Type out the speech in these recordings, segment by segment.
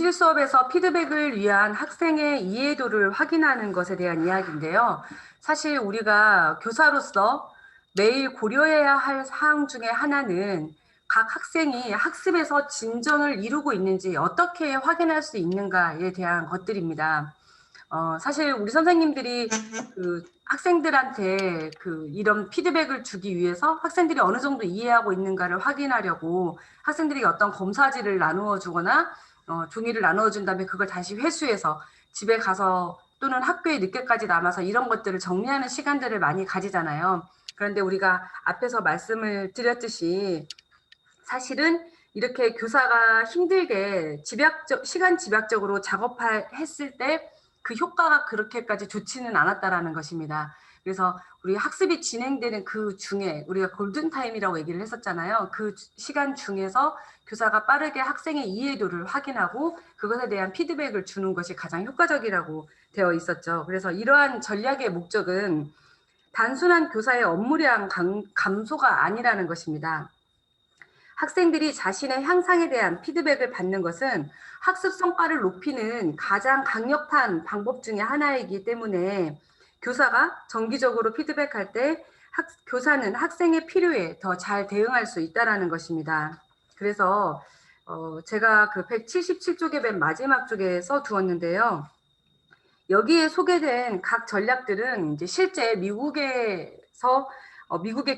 교실 수업에서 피드백을 위한 학생의 이해도를 확인하는 것에 대한 이야기인데요. 사실 우리가 교사로서 매일 고려해야 할 사항 중에 하나는 각 학생이 학습에서 진전을 이루고 있는지 어떻게 확인할 수 있는가에 대한 것들입니다. 사실 우리 선생님들이 그 학생들한테 이런 피드백을 주기 위해서 학생들이 어느 정도 이해하고 있는가를 확인하려고 학생들이 어떤 검사지를 나누어 주거나 종이를 나누어 준 다음에 그걸 다시 회수해서 집에 가서 또는 학교에 늦게까지 남아서 이런 것들을 정리하는 시간들을 많이 가지잖아요. 그런데 우리가 앞에서 말씀을 드렸듯이 사실은 이렇게 교사가 힘들게 시간 집약적으로 했을 때 그 효과가 그렇게까지 좋지는 않았다라는 것입니다. 그래서 우리 학습이 진행되는 그 중에 우리가 골든타임이라고 얘기를 했었잖아요. 그 시간 중에서 교사가 빠르게 학생의 이해도를 확인하고 그것에 대한 피드백을 주는 것이 가장 효과적이라고 되어 있었죠. 그래서 이러한 전략의 목적은 단순한 교사의 업무량 감소가 아니라는 것입니다. 학생들이 자신의 향상에 대한 피드백을 받는 것은 학습 성과를 높이는 가장 강력한 방법 중에 하나이기 때문에 교사가 정기적으로 피드백할 때 교사는 학생의 필요에 더 잘 대응할 수 있다는 것입니다. 그래서 제가 그 177쪽의 맨 마지막 쪽에 써두었는데요. 여기에 소개된 각 전략들은 이제 실제 미국의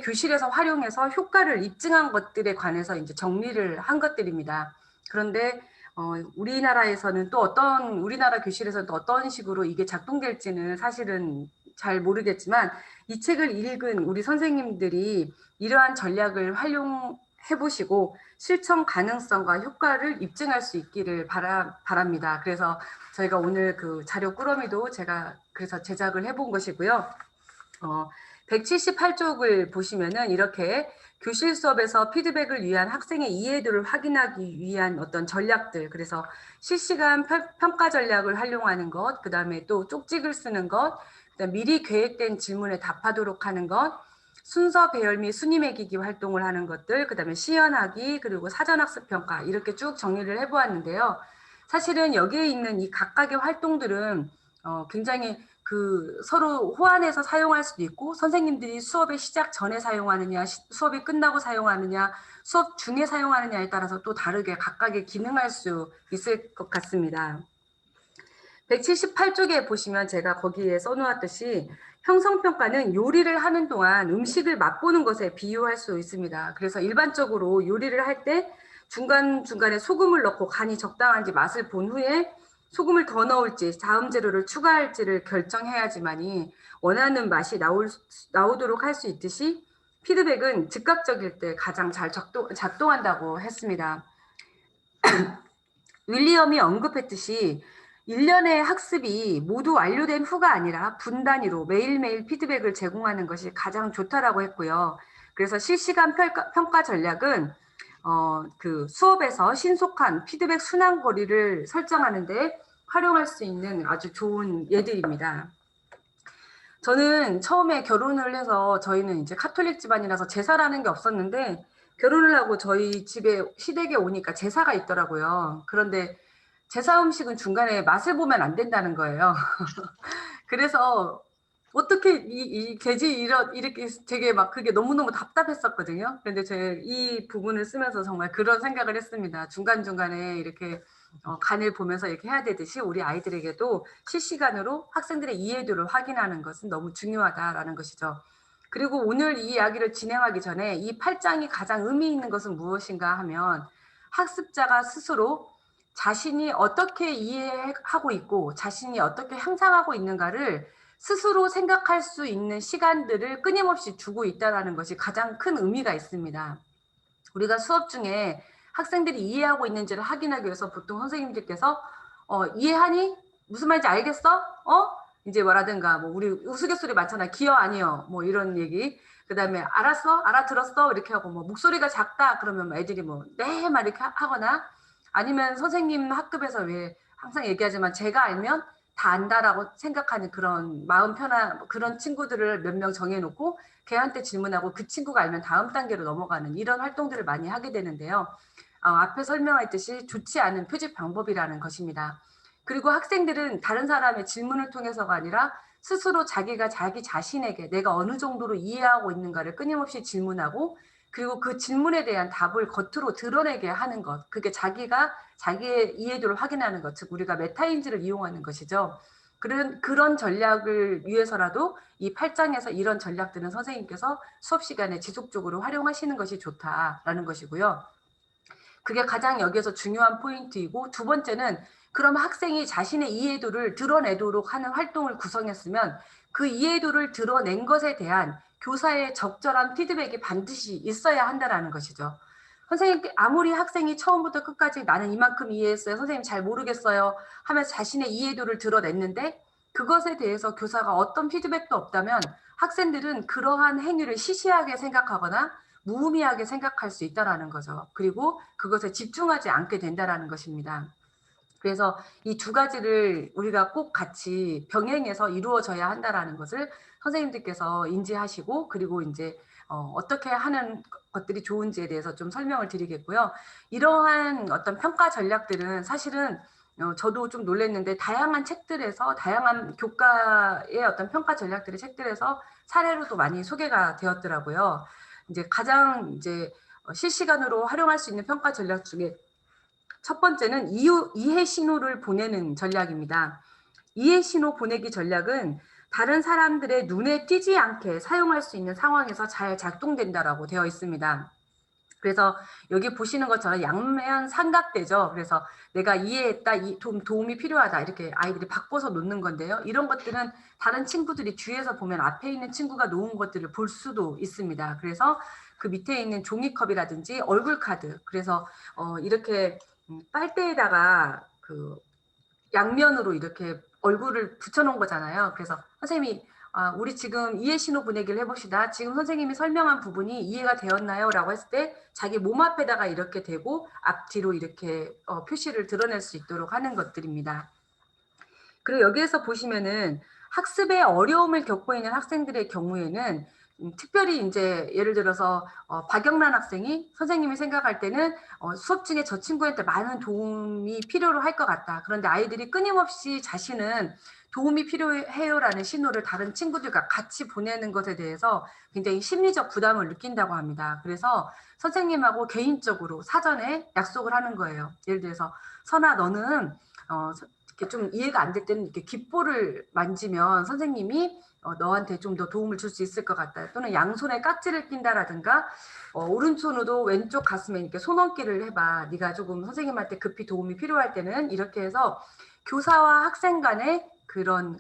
교실에서 활용해서 효과를 입증한 것들에 관해서 이제 정리를 한 것들입니다. 그런데 우리나라에서는 또 우리나라 교실에서는 또 어떤 식으로 이게 작동될지는 사실은 잘 모르겠지만 이 책을 읽은 우리 선생님들이 이러한 전략을 활용해 보시고 실천 가능성과 효과를 입증할 수 있기를 바랍니다. 그래서 저희가 오늘 그 자료 꾸러미도 제가 그래서 제작을 해본 것이고요. 178쪽을 보시면은 이렇게 교실 수업에서 피드백을 위한 학생의 이해도를 확인하기 위한 어떤 전략들, 그래서 실시간 평가 전략을 활용하는 것, 그 다음에 또 쪽지글 쓰는 것, 그다음 미리 계획된 질문에 답하도록 하는 것, 순서 배열 및 순위 매기기 활동을 하는 것들, 그 다음에 시연하기, 그리고 사전학습 평가 이렇게 쭉 정리를 해보았는데요. 사실은 여기에 있는 이 각각의 활동들은 굉장히 서로 호환해서 사용할 수도 있고 선생님들이 수업의 시작 전에 사용하느냐 수업이 끝나고 사용하느냐 수업 중에 사용하느냐에 따라서 또 다르게 각각의 기능할 수 있을 것 같습니다. 178쪽에 보시면 제가 거기에 써놓았듯이 형성평가는 요리를 하는 동안 음식을 맛보는 것에 비유할 수 있습니다. 그래서 일반적으로 요리를 할 때 중간중간에 소금을 넣고 간이 적당한지 맛을 본 후에 소금을 더 넣을지 다음 재료를 추가할지를 결정해야지만이 원하는 맛이 나오도록 할 수 있듯이 피드백은 즉각적일 때 가장 잘 작동한다고 했습니다. 윌리엄이 언급했듯이 1년의 학습이 모두 완료된 후가 아니라 분 단위로 매일매일 피드백을 제공하는 것이 가장 좋다라고 했고요. 그래서 실시간 평가 전략은 수업에서 신속한 피드백 순환 거리를 설정하는데 활용할 수 있는 아주 좋은 예들입니다. 저는 처음에 결혼을 해서 저희는 이제 카톨릭 집안이라서 제사라는 게 없었는데 결혼을 하고 저희 집에 시댁에 오니까 제사가 있더라고요. 그런데 제사 음식은 중간에 맛을 보면 안 된다는 거예요. 그래서 어떻게 이 계지 이렇게 되게 막 그게 너무너무 답답했었거든요. 근데 제 이 부분을 쓰면서 정말 그런 생각을 했습니다. 중간중간에 이렇게 간을 보면서 이렇게 해야 되듯이 우리 아이들에게도 실시간으로 학생들의 이해도를 확인하는 것은 너무 중요하다라는 것이죠. 그리고 오늘 이 이야기를 진행하기 전에 이 8장이 가장 의미 있는 것은 무엇인가 하면 학습자가 스스로 자신이 어떻게 이해하고 있고 자신이 어떻게 향상하고 있는가를 스스로 생각할 수 있는 시간들을 끊임없이 주고 있다는 것이 가장 큰 의미가 있습니다. 우리가 수업 중에 학생들이 이해하고 있는지를 확인하기 위해서 보통 선생님들께서 이해하니? 무슨 말인지 알겠어? 이제 뭐라든가 뭐 우리 우스갯소리 많잖아요. 기어 아니요. 뭐 이런 얘기. 그다음에 알았어? 알아들었어? 이렇게 하고 뭐 목소리가 작다 그러면 애들이 뭐 네 막 이렇게 하거나 아니면 선생님 학급에서 왜 항상 얘기하지만 제가 알면 다 안다라고 생각하는 그런 마음 편한 그런 친구들을 몇 명 정해놓고 걔한테 질문하고 그 친구가 알면 다음 단계로 넘어가는 이런 활동들을 많이 하게 되는데요. 앞에 설명했듯이 좋지 않은 표집 방법이라는 것입니다. 그리고 학생들은 다른 사람의 질문을 통해서가 아니라 스스로 자기가 자기 자신에게 내가 어느 정도로 이해하고 있는가를 끊임없이 질문하고 그리고 그 질문에 대한 답을 겉으로 드러내게 하는 것. 그게 자기가 자기의 이해도를 확인하는 것. 즉 우리가 메타인지를 이용하는 것이죠. 그런 전략을 위해서라도 이 8장에서 이런 전략들은 선생님께서 수업 시간에 지속적으로 활용하시는 것이 좋다라는 것이고요. 그게 가장 여기에서 중요한 포인트이고 두 번째는 그럼 학생이 자신의 이해도를 드러내도록 하는 활동을 구성했으면 그 이해도를 드러낸 것에 대한 교사의 적절한 피드백이 반드시 있어야 한다는 것이죠. 선생님 아무리 학생이 처음부터 끝까지 나는 이만큼 이해했어요. 선생님 잘 모르겠어요. 하면서 자신의 이해도를 드러냈는데 그것에 대해서 교사가 어떤 피드백도 없다면 학생들은 그러한 행위를 시시하게 생각하거나 무의미하게 생각할 수 있다는 거죠. 그리고 그것에 집중하지 않게 된다는 것입니다. 그래서 이 두 가지를 우리가 꼭 같이 병행해서 이루어져야 한다는 것을 선생님들께서 인지하시고 그리고 이제 어떻게 하는 것들이 좋은지에 대해서 좀 설명을 드리겠고요. 이러한 어떤 평가 전략들은 사실은 저도 좀 놀랐는데 다양한 책들에서 다양한 교과의 어떤 평가 전략들의 책들에서 사례로도 많이 소개가 되었더라고요. 이제 가장 이제 실시간으로 활용할 수 있는 평가 전략 중에 첫 번째는 이해 신호를 보내는 전략입니다. 이해 신호 보내기 전략은 다른 사람들의 눈에 띄지 않게 사용할 수 있는 상황에서 잘 작동된다라고 되어 있습니다. 그래서 여기 보시는 것처럼 양면 삼각대죠. 그래서 내가 이해했다, 도움이 필요하다 이렇게 아이들이 바꿔서 놓는 건데요. 이런 것들은 다른 친구들이 뒤에서 보면 앞에 있는 친구가 놓은 것들을 볼 수도 있습니다. 그래서 그 밑에 있는 종이컵이라든지 얼굴 카드, 그래서 이렇게 빨대에다가 그 양면으로 이렇게 얼굴을 붙여놓은 거잖아요. 그래서 선생님이 우리 지금 이해 신호 보내기를 해봅시다. 지금 선생님이 설명한 부분이 이해가 되었나요? 라고 했을 때 자기 몸 앞에다가 이렇게 대고 앞뒤로 이렇게 표시를 드러낼 수 있도록 하는 것들입니다. 그리고 여기에서 보시면은 학습에 어려움을 겪고 있는 학생들의 경우에는 특별히 이제 예를 들어서 박영란 학생이 선생님이 생각할 때는 수업 중에 저 친구한테 많은 도움이 필요로 할 것 같다. 그런데 아이들이 끊임없이 자신은 도움이 필요해요라는 신호를 다른 친구들과 같이 보내는 것에 대해서 굉장히 심리적 부담을 느낀다고 합니다. 그래서 선생님하고 개인적으로 사전에 약속을 하는 거예요. 예를 들어서 선아 너는 이렇게 좀 이해가 안 될 때는 이렇게 깃볼을 만지면 선생님이 너한테 좀 더 도움을 줄 수 있을 것 같다. 또는 양손에 깍지를 낀다라든가 오른손으로 왼쪽 가슴에 이렇게 손얹기를 해봐. 네가 조금 선생님한테 급히 도움이 필요할 때는 이렇게 해서 교사와 학생 간의 그런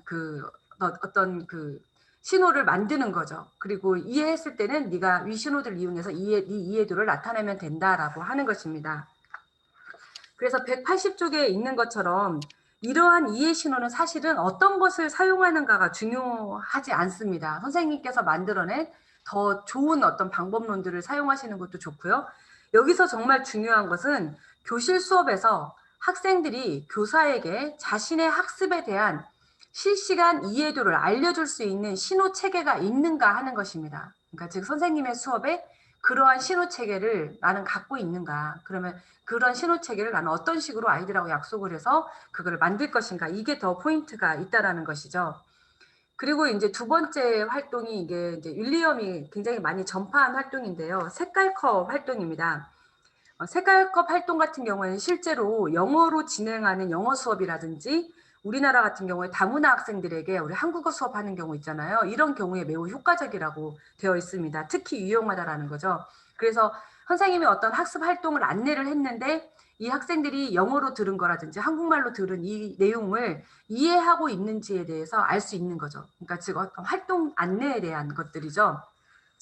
어떤 그 신호를 만드는 거죠. 그리고 이해했을 때는 네가 위 신호들을 이용해서 네 이해도를 나타내면 된다라고 하는 것입니다. 그래서 180쪽에 있는 것처럼 이러한 이해 신호는 사실은 어떤 것을 사용하는가가 중요하지 않습니다. 선생님께서 만들어낸 더 좋은 어떤 방법론들을 사용하시는 것도 좋고요. 여기서 정말 중요한 것은 교실 수업에서 학생들이 교사에게 자신의 학습에 대한 실시간 이해도를 알려줄 수 있는 신호 체계가 있는가 하는 것입니다. 그러니까 즉 선생님의 수업에 그러한 신호 체계를 나는 갖고 있는가. 그러면 그런 신호 체계를 나는 어떤 식으로 아이들하고 약속을 해서 그거를 만들 것인가. 이게 더 포인트가 있다라는 것이죠. 그리고 이제 두 번째 활동이 이게 이제 윌리엄이 굉장히 많이 전파한 활동인데요. 색깔컵 활동입니다. 색깔컵 활동 같은 경우에는 실제로 영어로 진행하는 영어 수업이라든지 우리나라 같은 경우에 다문화 학생들에게 우리 한국어 수업하는 경우 있잖아요. 이런 경우에 매우 효과적이라고 되어 있습니다. 특히 유용하다라는 거죠. 그래서 선생님이 어떤 학습 활동을 안내를 했는데 이 학생들이 영어로 들은 거라든지 한국말로 들은 이 내용을 이해하고 있는지에 대해서 알 수 있는 거죠. 그러니까 즉 어떤 활동 안내에 대한 것들이죠.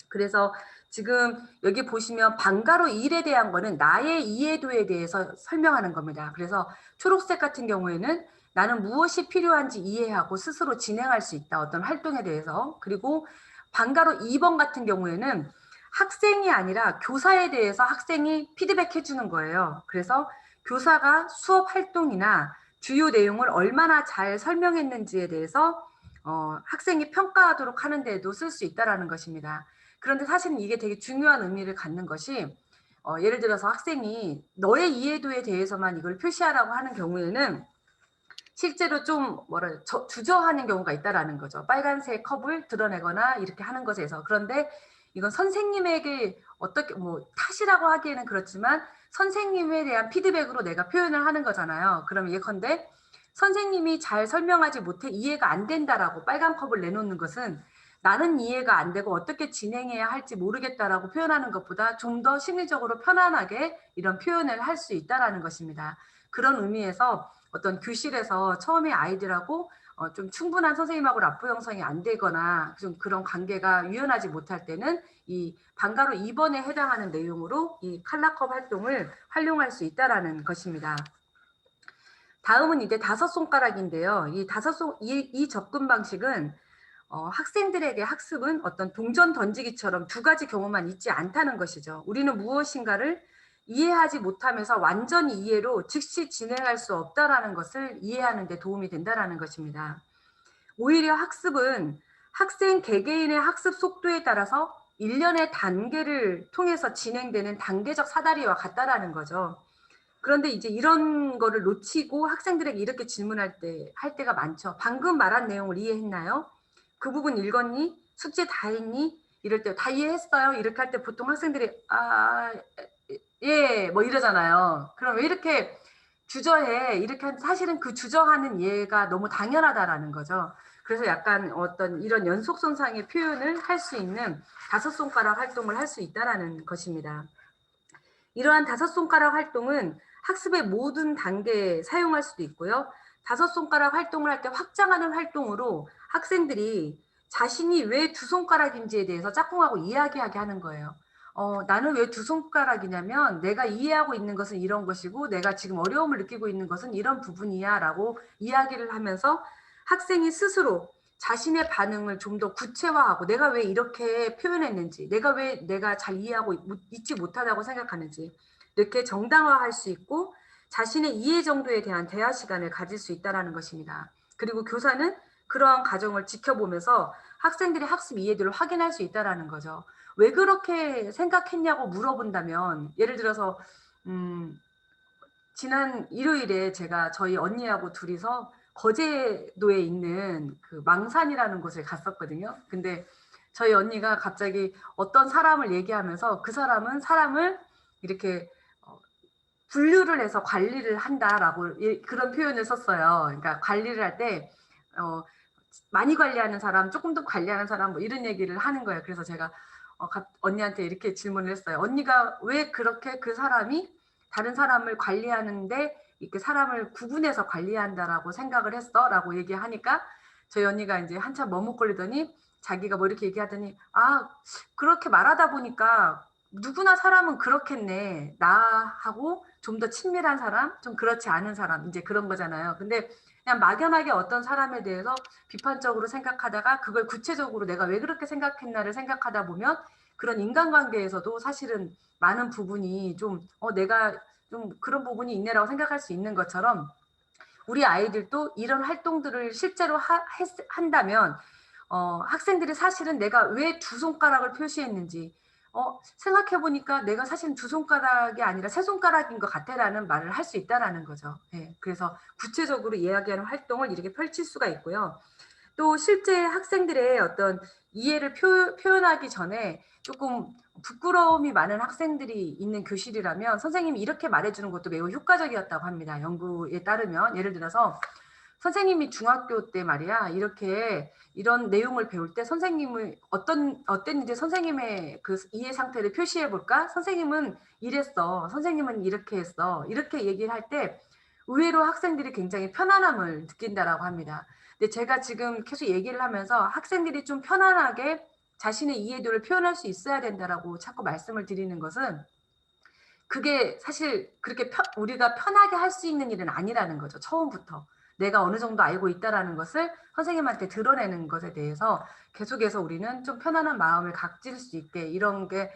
그래서 지금 여기 보시면 방가로 일에 대한 거는 나의 이해도에 대해서 설명하는 겁니다. 그래서 초록색 같은 경우에는 나는 무엇이 필요한지 이해하고 스스로 진행할 수 있다. 어떤 활동에 대해서. 그리고 방가로 2번 같은 경우에는 학생이 아니라 교사에 대해서 학생이 피드백 해주는 거예요. 그래서 교사가 수업 활동이나 주요 내용을 얼마나 잘 설명했는지에 대해서 학생이 평가하도록 하는 데도 쓸 수 있다는 것입니다. 그런데 사실은 이게 되게 중요한 의미를 갖는 것이 예를 들어서 학생이 너의 이해도에 대해서만 이걸 표시하라고 하는 경우에는 실제로 좀 주저하는 경우가 있다라는 거죠. 빨간색 컵을 드러내거나 이렇게 하는 것에서. 그런데 이건 선생님에게 어떻게 탓이라고 하기에는 그렇지만 선생님에 대한 피드백으로 내가 표현을 하는 거잖아요. 그럼 예컨대 선생님이 잘 설명하지 못해 이해가 안 된다라고 빨간 컵을 내놓는 것은 나는 이해가 안 되고 어떻게 진행해야 할지 모르겠다라고 표현하는 것보다 좀 더 심리적으로 편안하게 이런 표현을 할 수 있다라는 것입니다. 그런 의미에서 어떤 교실에서 처음에 아이들하고 좀 충분한 선생님하고 라포 형성이 안 되거나 좀 그런 관계가 유연하지 못할 때는 이 방과후 2번에 해당하는 내용으로 이 칼라컵 활동을 활용할 수 있다라는 것입니다. 다음은 이제 5손가락인데요. 이 접근 방식은 학생들에게 학습은 어떤 동전 던지기처럼 두 가지 경우만 있지 않다는 것이죠. 우리는 무엇인가를 이해하지 못하면서 완전히 이해로 즉시 진행할 수 없다라는 것을 이해하는 데 도움이 된다는 것입니다. 오히려 학습은 학생 개개인의 학습 속도에 따라서 일련의 단계를 통해서 진행되는 단계적 사다리와 같다라는 거죠. 그런데 이제 이런 거를 놓치고 학생들에게 이렇게 질문할 때가 많죠. 방금 말한 내용을 이해했나요? 그 부분 읽었니? 숙제 다 했니? 이럴 때 다 이해했어요? 이렇게 할 때 보통 학생들이 예, 이러잖아요. 그럼 왜 이렇게 주저해? 이렇게 사실은 그 주저하는 예가 너무 당연하다라는 거죠. 그래서 약간 어떤 이런 연속선상의 표현을 할 수 있는 5손가락 활동을 할 수 있다라는 것입니다. 이러한 5손가락 활동은 학습의 모든 단계에 사용할 수도 있고요. 5손가락 활동을 할 때 확장하는 활동으로 학생들이 자신이 왜 2손가락인지에 대해서 짝꿍하고 이야기하게 하는 거예요. 나는 왜 2손가락이냐면 내가 이해하고 있는 것은 이런 것이고 내가 지금 어려움을 느끼고 있는 것은 이런 부분이야 라고 이야기를 하면서 학생이 스스로 자신의 반응을 좀 더 구체화하고 내가 왜 이렇게 표현했는지 내가 왜 내가 잘 이해하고 있지 못하다고 생각하는지 이렇게 정당화할 수 있고 자신의 이해 정도에 대한 대화 시간을 가질 수 있다는 것입니다. 그리고 교사는 그러한 과정을 지켜보면서 학생들의 학습 이해도를 확인할 수 있다는 거죠. 왜 그렇게 생각했냐고 물어본다면 예를 들어서 지난 일요일에 제가 저희 언니하고 둘이서 거제도에 있는 그 망산이라는 곳에 갔었거든요. 근데 저희 언니가 갑자기 어떤 사람을 얘기하면서 그 사람은 사람을 이렇게 분류를 해서 관리를 한다라고 그런 표현을 썼어요. 그러니까 관리를 할 때 많이 관리하는 사람, 조금 더 관리하는 사람 이런 얘기를 하는 거예요. 그래서 제가 언니한테 이렇게 질문을 했어요. 언니가 왜 그렇게 그 사람이 다른 사람을 관리하는데 이렇게 사람을 구분해서 관리한다라고 생각을 했어? 라고 얘기하니까 저희 언니가 이제 한참 머뭇거리더니 자기가 이렇게 얘기하더니 그렇게 말하다 보니까 누구나 사람은 그렇겠네. 나하고 좀 더 친밀한 사람, 좀 그렇지 않은 사람, 이제 그런 거잖아요. 근데 그냥 막연하게 어떤 사람에 대해서 비판적으로 생각하다가 그걸 구체적으로 내가 왜 그렇게 생각했나를 생각하다 보면 그런 인간관계에서도 사실은 많은 부분이 좀 내가 좀 그런 부분이 있네라고 생각할 수 있는 것처럼 우리 아이들도 이런 활동들을 실제로 한다면 학생들이 사실은 내가 왜 2손가락을 표시했는지 생각해보니까 내가 사실은 2손가락이 아니라 3손가락인 것 같아라는 말을 할 수 있다라는 거죠. 네, 그래서 구체적으로 이야기하는 활동을 이렇게 펼칠 수가 있고요. 또 실제 학생들의 어떤 이해를 표현하기 전에 조금 부끄러움이 많은 학생들이 있는 교실이라면 선생님이 이렇게 말해주는 것도 매우 효과적이었다고 합니다. 연구에 따르면 예를 들어서 선생님이 중학교 때 말이야 이렇게 이런 내용을 배울 때 선생님은 어땠는지 선생님의 그 이해 상태를 표시해 볼까? 선생님은 이랬어. 선생님은 이렇게 했어. 이렇게 얘기를 할 때 의외로 학생들이 굉장히 편안함을 느낀다라고 합니다. 근데 제가 지금 계속 얘기를 하면서 학생들이 좀 편안하게 자신의 이해도를 표현할 수 있어야 된다라고 자꾸 말씀을 드리는 것은 그게 사실 그렇게 우리가 편하게 할 수 있는 일은 아니라는 거죠. 처음부터. 내가 어느 정도 알고 있다라는 것을 선생님한테 드러내는 것에 대해서 계속해서 우리는 좀 편안한 마음을 가질 수 있게 이런 게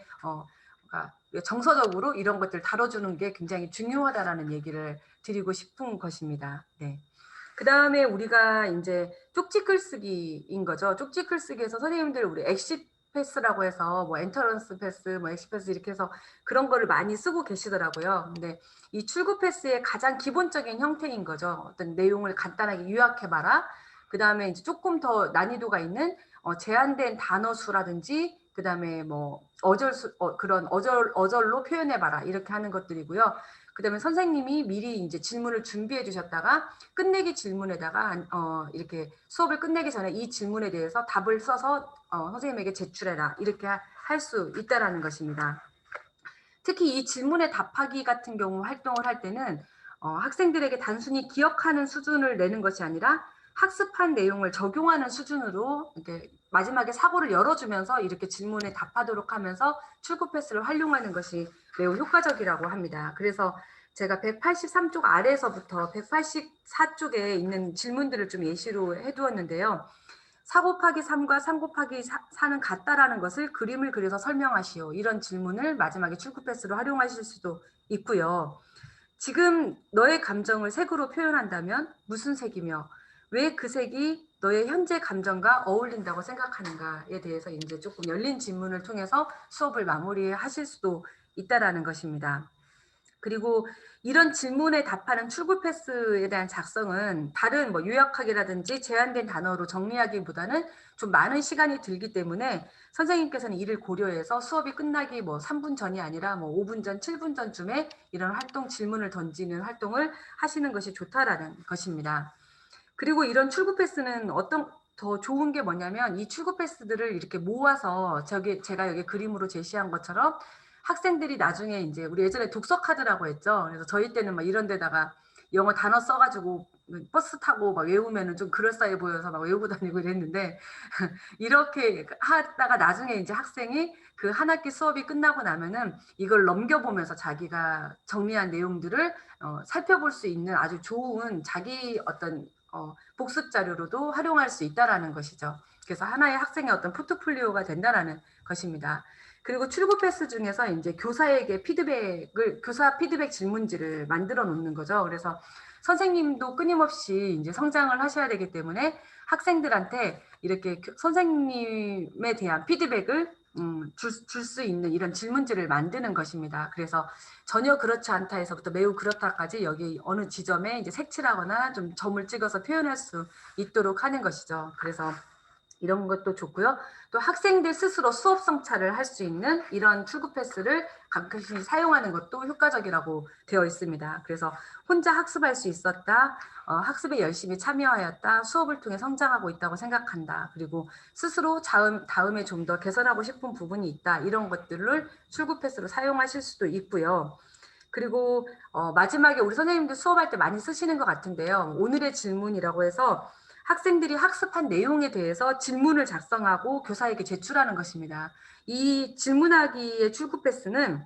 그러니까 정서적으로 이런 것들 다뤄주는 게 굉장히 중요하다라는 얘기를 드리고 싶은 것입니다. 네. 그 다음에 우리가 이제 쪽지 글쓰기인 거죠. 쪽지 글쓰기에서 선생님들 우리 패스라고 해서 뭐 엔터런스 패스, 뭐 엑시 패스 이렇게 해서 그런 거를 많이 쓰고 계시더라고요. 근데 이 출구 패스의 가장 기본적인 형태인 거죠. 어떤 내용을 간단하게 요약해봐라. 그 다음에 이제 조금 더 난이도가 있는 제한된 단어 수라든지 그 다음에 뭐 어절수 그런 어절로 표현해봐라 이렇게 하는 것들이고요. 그 다음에 선생님이 미리 이제 질문을 준비해 주셨다가 끝내기 질문에다가 이렇게 수업을 끝내기 전에 이 질문에 대해서 답을 써서 선생님에게 제출해라 이렇게 할 수 있다라는 것입니다. 특히 이 질문에 답하기 같은 경우 활동을 할 때는 학생들에게 단순히 기억하는 수준을 내는 것이 아니라 학습한 내용을 적용하는 수준으로 이렇게 마지막에 사고를 열어주면서 이렇게 질문에 답하도록 하면서 출구 패스를 활용하는 것이 매우 효과적이라고 합니다. 그래서 제가 183쪽 아래에서부터 184쪽에 있는 질문들을 좀 예시로 해두었는데요. 4 곱하기 3과 3 곱하기 4는 같다라는 것을 그림을 그려서 설명하시오. 이런 질문을 마지막에 출구 패스로 활용하실 수도 있고요. 지금 너의 감정을 색으로 표현한다면 무슨 색이며 왜 그 색이 너의 현재 감정과 어울린다고 생각하는가에 대해서 이제 조금 열린 질문을 통해서 수업을 마무리하실 수도 있다라는 것입니다. 그리고 이런 질문에 답하는 출구 패스에 대한 작성은 다른 뭐 요약하기라든지 제한된 단어로 정리하기보다는 좀 많은 시간이 들기 때문에 선생님께서는 이를 고려해서 수업이 끝나기 뭐 3분 전이 아니라 뭐 5분 전, 7분 전쯤에 이런 활동, 질문을 던지는 활동을 하시는 것이 좋다라는 것입니다. 그리고 이런 출구 패스는 어떤 더 좋은 게 뭐냐면 이 출구 패스들을 이렇게 모아서 제가 여기 그림으로 제시한 것처럼 학생들이 나중에 이제 우리 예전에 독서 카드라고 했죠. 그래서 저희 때는 막 이런 데다가 영어 단어 써가지고 버스 타고 막 외우면은 좀 그럴싸해 보여서 막 외우고 다니고 이랬는데 이렇게 하다가 나중에 이제 학생이 그 한 학기 수업이 끝나고 나면은 이걸 넘겨보면서 자기가 정리한 내용들을 살펴볼 수 있는 아주 좋은 자기 어떤 복습 자료로도 활용할 수 있다라는 것이죠. 그래서 하나의 학생의 어떤 포트폴리오가 된다라는 것입니다. 그리고 출구 패스 중에서 이제 교사에게 교사 피드백 질문지를 만들어 놓는 거죠. 그래서 선생님도 끊임없이 이제 성장을 하셔야 되기 때문에 학생들한테 이렇게 선생님에 대한 피드백을 줄 수 있는 이런 질문지를 만드는 것입니다. 그래서 전혀 그렇지 않다에서부터 매우 그렇다까지 여기 어느 지점에 이제 색칠하거나 좀 점을 찍어서 표현할 수 있도록 하는 것이죠. 그래서 이런 것도 좋고요. 또 학생들 스스로 수업 성찰을 할 수 있는 이런 출구 패스를 가끔씩 사용하는 것도 효과적이라고 되어 있습니다. 그래서 혼자 학습할 수 있었다, 학습에 열심히 참여하였다, 수업을 통해 성장하고 있다고 생각한다, 그리고 스스로 다음에 좀 더 개선하고 싶은 부분이 있다, 이런 것들을 출구 패스로 사용하실 수도 있고요. 그리고 마지막에 우리 선생님들 수업할 때 많이 쓰시는 것 같은데요. 오늘의 질문이라고 해서 학생들이 학습한 내용에 대해서 질문을 작성하고 교사에게 제출하는 것입니다. 이 질문하기의 출구 패스는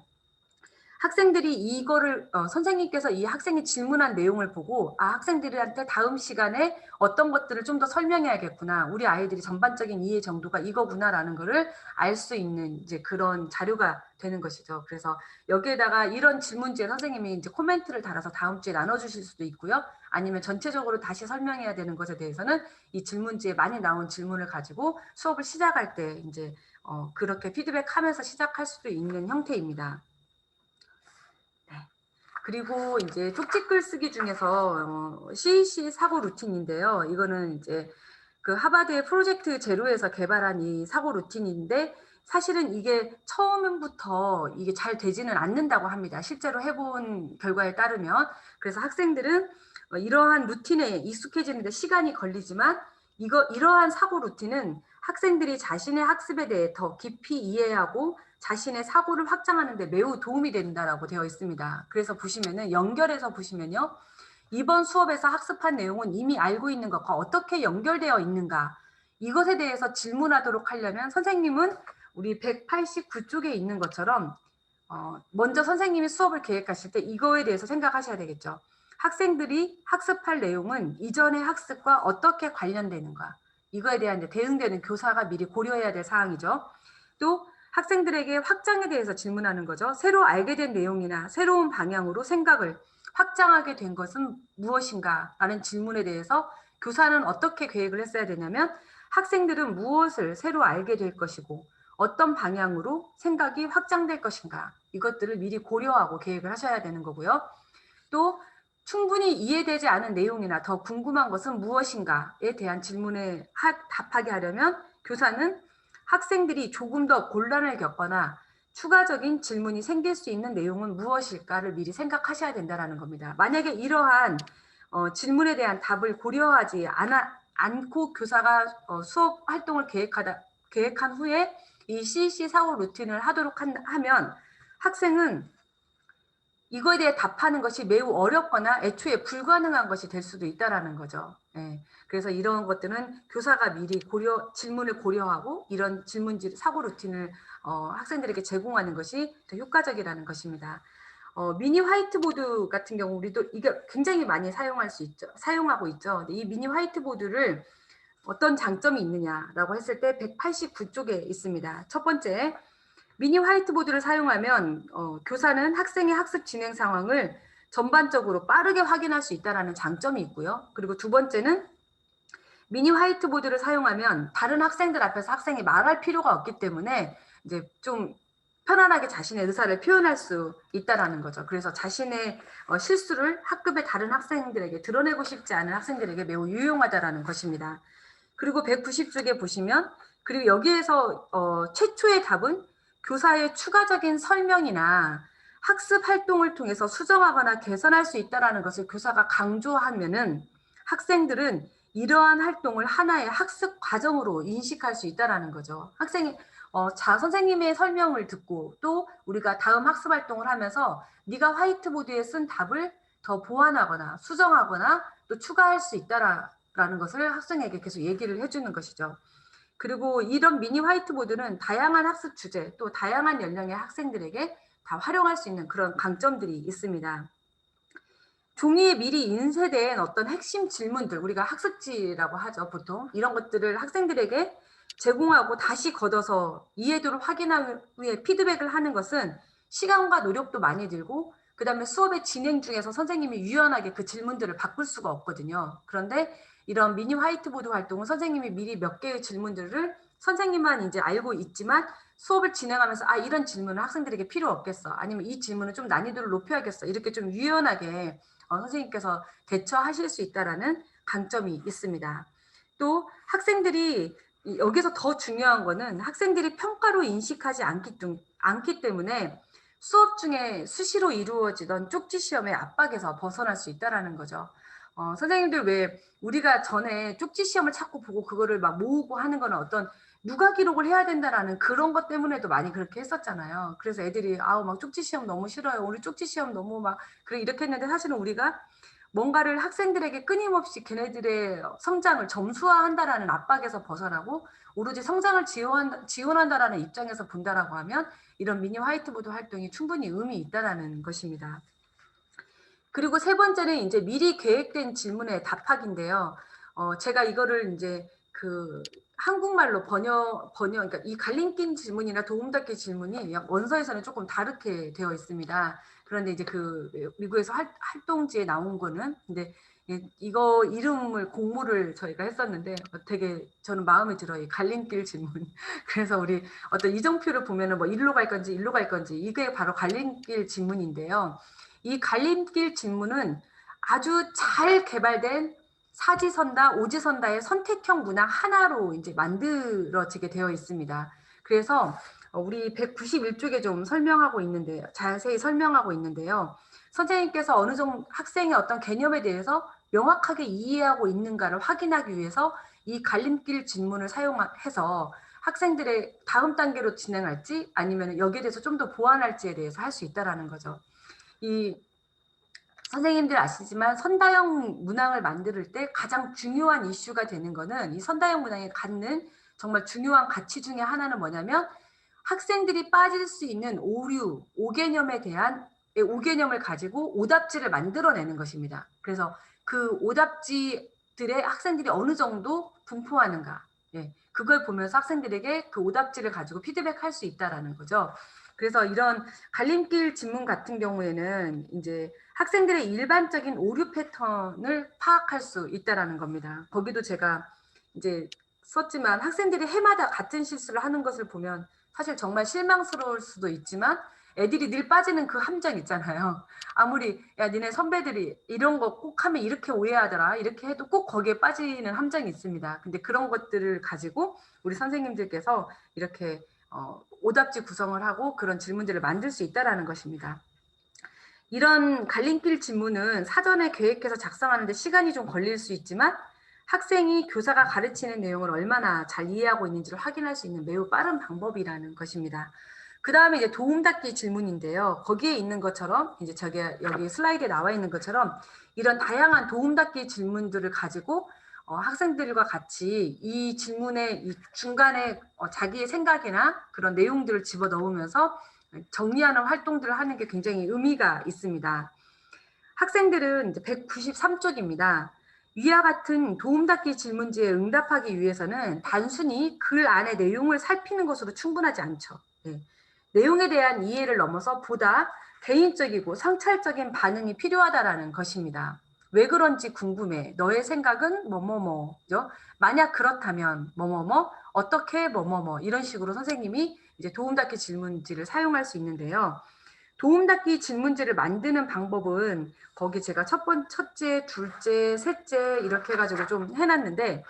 학생들이 이거를 선생님께서 이 학생이 질문한 내용을 보고 학생들한테 다음 시간에 어떤 것들을 좀 더 설명해야겠구나. 우리 아이들이 전반적인 이해 정도가 이거구나라는 거를 알 수 있는 이제 그런 자료가 되는 것이죠. 그래서 여기에다가 이런 질문지에 선생님이 이제 코멘트를 달아서 다음 주에 나눠주실 수도 있고요. 아니면 전체적으로 다시 설명해야 되는 것에 대해서는 이 질문지에 많이 나온 질문을 가지고 수업을 시작할 때 이제 그렇게 피드백하면서 시작할 수도 있는 형태입니다. 그리고 이제 쪽지글 쓰기 중에서 CEC 사고 루틴인데요. 이거는 이제 그 하버드의 프로젝트 제로에서 개발한 이 사고 루틴인데 사실은 이게 처음부터 이게 잘 되지는 않는다고 합니다. 실제로 해본 결과에 따르면. 그래서 학생들은 이러한 루틴에 익숙해지는데 시간이 걸리지만 이러한 사고 루틴은 학생들이 자신의 학습에 대해 더 깊이 이해하고 자신의 사고를 확장하는 데 매우 도움이 된다라고 되어 있습니다. 그래서 보시면은 연결해서 보시면요. 이번 수업에서 학습한 내용은 이미 알고 있는 것과 어떻게 연결되어 있는가 이것에 대해서 질문하도록 하려면 선생님은 우리 189쪽에 있는 것처럼 먼저 선생님이 수업을 계획하실 때 이거에 대해서 생각하셔야 되겠죠. 학생들이 학습할 내용은 이전의 학습과 어떻게 관련되는가 이거에 대한 대응되는 교사가 미리 고려해야 될 사항이죠. 또 학생들에게 확장에 대해서 질문하는 거죠. 새로 알게 된 내용이나 새로운 방향으로 생각을 확장하게 된 것은 무엇인가 라는 질문에 대해서 교사는 어떻게 계획을 했어야 되냐면 학생들은 무엇을 새로 알게 될 것이고 어떤 방향으로 생각이 확장될 것인가, 이것들을 미리 고려하고 계획을 하셔야 되는 거고요. 또 충분히 이해되지 않은 내용이나 더 궁금한 것은 무엇인가에 대한 질문에 답하게 하려면 교사는 학생들이 조금 더 곤란을 겪거나 추가적인 질문이 생길 수 있는 내용은 무엇일까를 미리 생각하셔야 된다는 겁니다. 만약에 이러한 질문에 대한 답을 고려하지 않고 교사가 수업 활동을 계획한 후에 이 CC 사고 루틴을 하도록 하면 학생은 이거에 대해 답하는 것이 매우 어렵거나 애초에 불가능한 것이 될 수도 있다라는 거죠. 예. 그래서 이런 것들은 교사가 미리 질문을 고려하고 이런 질문지 사고 루틴을 학생들에게 제공하는 것이 더 효과적이라는 것입니다. 미니 화이트보드 같은 경우 우리도 이게 굉장히 많이 사용하고 있죠. 이 미니 화이트보드를 어떤 장점이 있느냐라고 했을 때 189쪽에 있습니다. 첫 번째, 미니 화이트보드를 사용하면 교사는 학생의 학습 진행 상황을 전반적으로 빠르게 확인할 수 있다는 장점이 있고요. 그리고 두 번째는 미니 화이트보드를 사용하면 다른 학생들 앞에서 학생이 말할 필요가 없기 때문에 이제 좀 편안하게 자신의 의사를 표현할 수 있다는 거죠. 그래서 자신의 실수를 학급의 다른 학생들에게 드러내고 싶지 않은 학생들에게 매우 유용하다는 것입니다. 그리고 190쪽에 보시면, 그리고 여기에서 최초의 답은 교사의 추가적인 설명이나 학습 활동을 통해서 수정하거나 개선할 수 있다는 것을 교사가 강조하면은 학생들은 이러한 활동을 하나의 학습 과정으로 인식할 수 있다는 거죠. 학생이 선생님의 설명을 듣고 또 우리가 다음 학습 활동을 하면서 네가 화이트보드에 쓴 답을 더 보완하거나 수정하거나 또 추가할 수 있다라는 것을 학생에게 계속 얘기를 해주는 것이죠. 그리고 이런 미니 화이트보드는 다양한 학습 주제 또 다양한 연령의 학생들에게 다 활용할 수 있는 그런 강점들이 있습니다. 종이에 미리 인쇄된 어떤 핵심 질문들, 우리가 학습지라고 하죠, 보통. 이런 것들을 학생들에게 제공하고 다시 걷어서 이해도를 확인한 후에 피드백을 하는 것은 시간과 노력도 많이 들고 그 다음에 수업의 진행 중에서 선생님이 유연하게 그 질문들을 바꿀 수가 없거든요. 그런데 이런 미니 화이트보드 활동은 선생님이 미리 몇 개의 질문들을 선생님만 이제 알고 있지만 수업을 진행하면서 이런 질문은 학생들에게 필요 없겠어. 아니면 이 질문은 좀 난이도를 높여야겠어. 이렇게 좀 유연하게 선생님께서 대처하실 수 있다라는 강점이 있습니다. 또 학생들이 여기서 더 중요한 거는 학생들이 평가로 인식하지 않기 때문에 수업 중에 수시로 이루어지던 쪽지 시험의 압박에서 벗어날 수 있다라는 거죠. 선생님들 왜 우리가 전에 쪽지 시험을 찾고 보고 그거를 막 모으고 하는 거는 어떤 누가 기록을 해야 된다라는 그런 것 때문에도 많이 그렇게 했었잖아요. 그래서 애들이 막 쪽지 시험 너무 싫어요. 우리 쪽지 시험 너무 그래 이렇게 했는데 사실은 우리가 뭔가를 학생들에게 끊임없이 걔네들의 성장을 점수화한다라는 압박에서 벗어나고 오로지 성장을 지원한다라는 입장에서 본다라고 하면 이런 미니 화이트보드 활동이 충분히 의미 있다라는 것입니다. 그리고 세 번째는 이제 미리 계획된 질문에 답하기인데요. 제가 이거를 이제 한국말로 그러니까 이 갈림길 질문이나 도움닫기 질문이 원서에서는 조금 다르게 되어 있습니다. 그런데 이제 미국에서 활동지에 나온 거는, 근데 이거 이름을 공모를 저희가 했었는데 되게 저는 마음에 들어요. 이 갈림길 질문. 그래서 우리 어떤 이정표를 보면은 뭐 일로 갈 건지 일로 갈 건지 이게 바로 갈림길 질문인데요. 이 갈림길 질문은 아주 잘 개발된 사지선다, 오지선다의 선택형 문항 하나로 이제 만들어지게 되어 있습니다. 그래서 우리 191쪽에 좀 자세히 설명하고 있는데요. 선생님께서 어느 정도 학생의 어떤 개념에 대해서 명확하게 이해하고 있는가를 확인하기 위해서 이 갈림길 질문을 사용해서 학생들의 다음 단계로 진행할지 아니면 여기에 대해서 좀 더 보완할지에 대해서 할 수 있다는 거죠. 이 선생님들 아시지만 선다형 문항을 만들 때 가장 중요한 이슈가 되는 거는 이 선다형 문항이 갖는 정말 중요한 가치 중에 하나는 뭐냐면 학생들이 빠질 수 있는 오개념을 가지고 오답지를 만들어내는 것입니다. 그래서 그 오답지들의 학생들이 어느 정도 분포하는가, 그걸 보면서 학생들에게 그 오답지를 가지고 피드백할 수 있다라는 거죠. 그래서 이런 갈림길 질문 같은 경우에는 이제 학생들의 일반적인 오류 패턴을 파악할 수 있다라는 겁니다. 거기도 제가 이제 썼지만 학생들이 해마다 같은 실수를 하는 것을 보면 사실 정말 실망스러울 수도 있지만 애들이 늘 빠지는 그 함정 있잖아요. 아무리 야 니네 선배들이 이런 거 꼭 하면 이렇게 오해하더라 이렇게 해도 꼭 거기에 빠지는 함정이 있습니다. 근데 그런 것들을 가지고 우리 선생님들께서 이렇게 오답지 구성을 하고 그런 질문들을 만들 수 있다라는 것입니다. 이런 갈림길 질문은 사전에 계획해서 작성하는데 시간이 좀 걸릴 수 있지만 학생이 교사가 가르치는 내용을 얼마나 잘 이해하고 있는지를 확인할 수 있는 매우 빠른 방법이라는 것입니다. 그 다음에 이제 도움닫기 질문인데요. 거기에 있는 것처럼 이제 여기 슬라이드에 나와 있는 것처럼 이런 다양한 도움닫기 질문들을 가지고 학생들과 같이 이 질문의 이 중간에 자기의 생각이나 그런 내용들을 집어넣으면서 정리하는 활동들을 하는 게 굉장히 의미가 있습니다. 학생들은 이제 193쪽입니다. 위와 같은 도움닫기 질문지에 응답하기 위해서는 단순히 글 안의 내용을 살피는 것으로 충분하지 않죠. 네. 내용에 대한 이해를 넘어서 보다 개인적이고 성찰적인 반응이 필요하다라는 것입니다. 왜 그런지 궁금해. 너의 생각은 뭐뭐뭐죠? 만약 그렇다면 뭐뭐뭐, 어떻게 뭐뭐뭐 이런 식으로 선생님이 이제 도움닫기 질문지를 사용할 수 있는데요. 도움닫기 질문지를 만드는 방법은 거기 제가 첫째, 둘째, 셋째 이렇게 해가지고 좀 해놨는데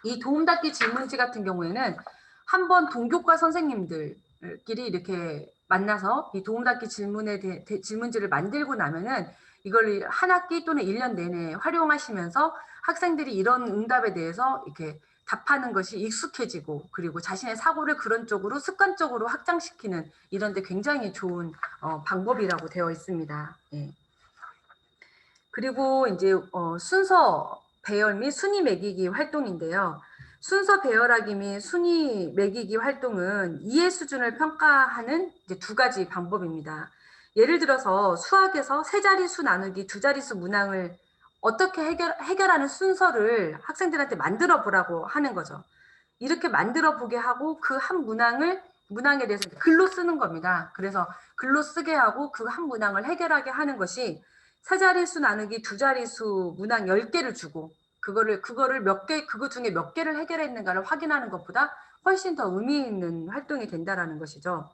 이 도움닫기 질문지 같은 경우에는 한번 동교과 선생님들끼리 이렇게 만나서 이 도움닫기 질문지를 만들고 나면은 이걸 한 학기 또는 1년 내내 활용하시면서 학생들이 이런 응답에 대해서 이렇게 답하는 것이 익숙해지고 그리고 자신의 사고를 그런 쪽으로 습관적으로 확장시키는 이런 데 굉장히 좋은 방법이라고 되어 있습니다. 예. 그리고 이제 순서 배열 및 순위 매기기 활동인데요. 순서 배열하기 및 순위 매기기 활동은 이해 수준을 평가하는 이제 두 가지 방법입니다. 예를 들어서 수학에서 세 자릿수 나누기 두 자릿수 문항을 어떻게 해결하는 순서를 학생들한테 만들어 보라고 하는 거죠. 이렇게 만들어 보게 하고 그 한 문항에 대해서 글로 쓰는 겁니다. 그래서 글로 쓰게 하고 그 한 문항을 해결하게 하는 것이 세 자릿수 나누기 두 자릿수 문항 10개를 주고 그거 중에 몇 개를 해결했는가를 확인하는 것보다 훨씬 더 의미 있는 활동이 된다라는 것이죠.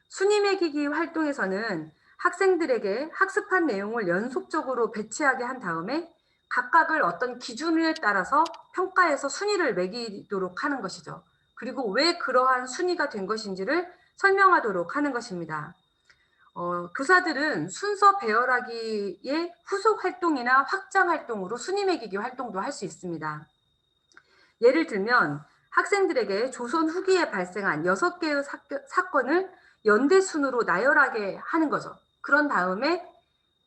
순위 매기기 활동에서는 학생들에게 학습한 내용을 연속적으로 배치하게 한 다음에 각각을 어떤 기준에 따라서 평가해서 순위를 매기도록 하는 것이죠. 그리고 왜 그러한 순위가 된 것인지를 설명하도록 하는 것입니다. 교사들은 순서 배열하기의 후속 활동이나 확장 활동으로 순위 매기기 활동도 할 수 있습니다. 예를 들면 학생들에게 조선 후기에 발생한 6개의 사건을 연대 순으로 나열하게 하는 거죠. 그런 다음에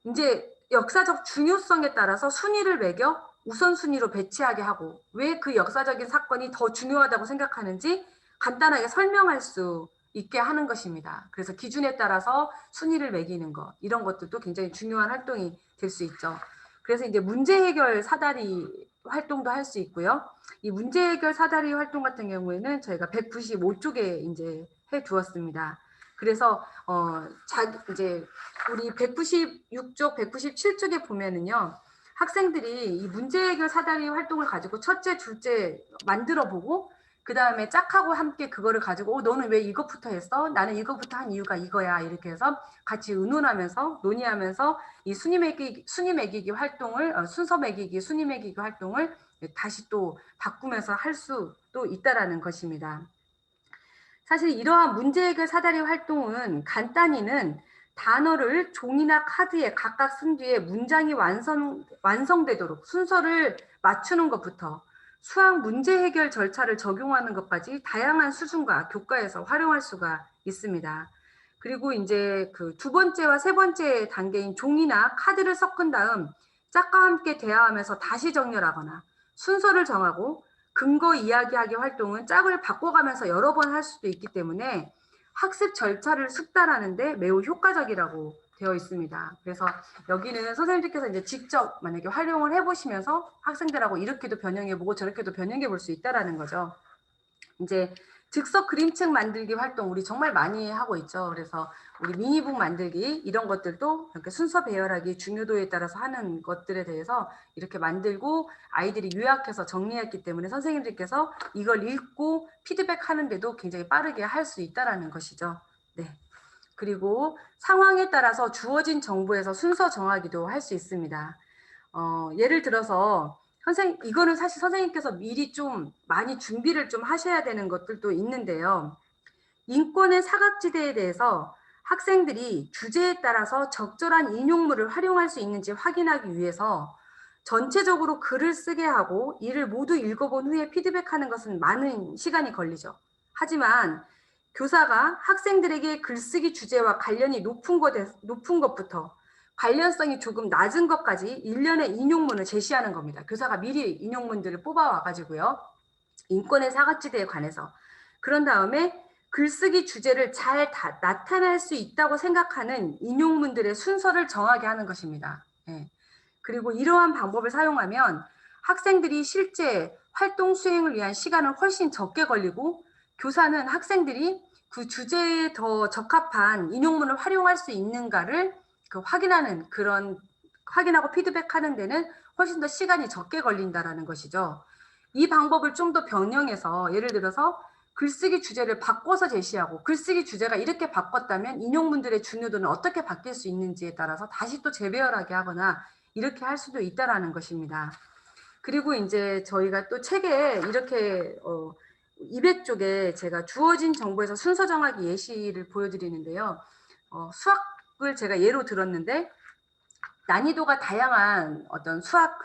이제 역사적 중요성에 따라서 순위를 매겨 우선순위로 배치하게 하고 왜 그 역사적인 사건이 더 중요하다고 생각하는지 간단하게 설명할 수 있게 하는 것입니다. 그래서 기준에 따라서 순위를 매기는 것 이런 것들도 굉장히 중요한 활동이 될 수 있죠. 그래서 이제 문제 해결 사다리 활동도 할 수 있고요. 이 문제 해결 사다리 활동 같은 경우에는 저희가 195쪽에 이제 해 두었습니다. 그래서 이제 우리 196쪽, 197쪽에 보면은요. 학생들이 이 문제 해결 사다리 활동을 가지고 첫째, 둘째 만들어 보고 그 다음에 짝하고 함께 그거를 가지고 너는 왜 이것부터 했어? 나는 이것부터 한 이유가 이거야. 이렇게 해서 같이 의논하면서 논의하면서 이 순위 매기기 활동을 순서 매기기, 순위 매기기 활동을 다시 또 바꾸면서 할 수도 있다라는 것입니다. 사실 이러한 문제 해결 사다리 활동은 간단히는 단어를 종이나 카드에 각각 쓴 뒤에 문장이 완성되도록 순서를 맞추는 것부터 수학 문제 해결 절차를 적용하는 것까지 다양한 수준과 교과에서 활용할 수가 있습니다. 그리고 이제 그 두 번째와 세 번째 단계인 종이나 카드를 섞은 다음 짝과 함께 대화하면서 다시 정렬하거나 순서를 정하고 근거 이야기하기 활동은 짝을 바꿔가면서 여러 번 할 수도 있기 때문에 학습 절차를 숙달하는데 매우 효과적이라고 되어 있습니다. 그래서 여기는 선생님들께서 이제 직접 만약에 활용을 해보시면서 학생들하고 이렇게도 변형해보고 저렇게도 변형해볼 수 있다라는 거죠. 이제 즉석 그림책 만들기 활동 우리 정말 많이 하고 있죠. 그래서 우리 미니북 만들기 이런 것들도 이렇게 순서 배열하기 중요도에 따라서 하는 것들에 대해서 이렇게 만들고 아이들이 요약해서 정리했기 때문에 선생님들께서 이걸 읽고 피드백 하는데도 굉장히 빠르게 할 수 있다라는 것이죠. 네. 그리고 상황에 따라서 주어진 정보에서 순서 정하기도 할 수 있습니다. 예를 들어서 이거는 사실 선생님께서 미리 좀 많이 준비를 좀 하셔야 되는 것들도 있는데요. 인권의 사각지대에 대해서 학생들이 주제에 따라서 적절한 인용물을 활용할 수 있는지 확인하기 위해서 전체적으로 글을 쓰게 하고 이를 모두 읽어본 후에 피드백하는 것은 많은 시간이 걸리죠. 하지만 교사가 학생들에게 글쓰기 주제와 관련이 높은 것부터 관련성이 조금 낮은 것까지 일련의 인용문을 제시하는 겁니다. 교사가 미리 인용문들을 뽑아와가지고요. 인권의 사각지대에 관해서. 그런 다음에 글쓰기 주제를 잘 나타낼 수 있다고 생각하는 인용문들의 순서를 정하게 하는 것입니다. 예. 그리고 이러한 방법을 사용하면 학생들이 실제 활동 수행을 위한 시간은 훨씬 적게 걸리고 교사는 학생들이 그 주제에 더 적합한 인용문을 활용할 수 있는가를 확인하고 피드백하는 데는 훨씬 더 시간이 적게 걸린다라는 것이죠. 이 방법을 좀 더 변형해서 예를 들어서 글쓰기 주제를 바꿔서 제시하고 글쓰기 주제가 이렇게 바꿨다면 인용문들의 중요도는 어떻게 바뀔 수 있는지에 따라서 다시 또 재배열하게 하거나 이렇게 할 수도 있다라는 것입니다. 그리고 이제 저희가 또 책에 이렇게 200쪽에 제가 주어진 정보에서 순서 정하기 예시를 보여드리는데요. 수학을 제가 예로 들었는데 난이도가 다양한 어떤 수학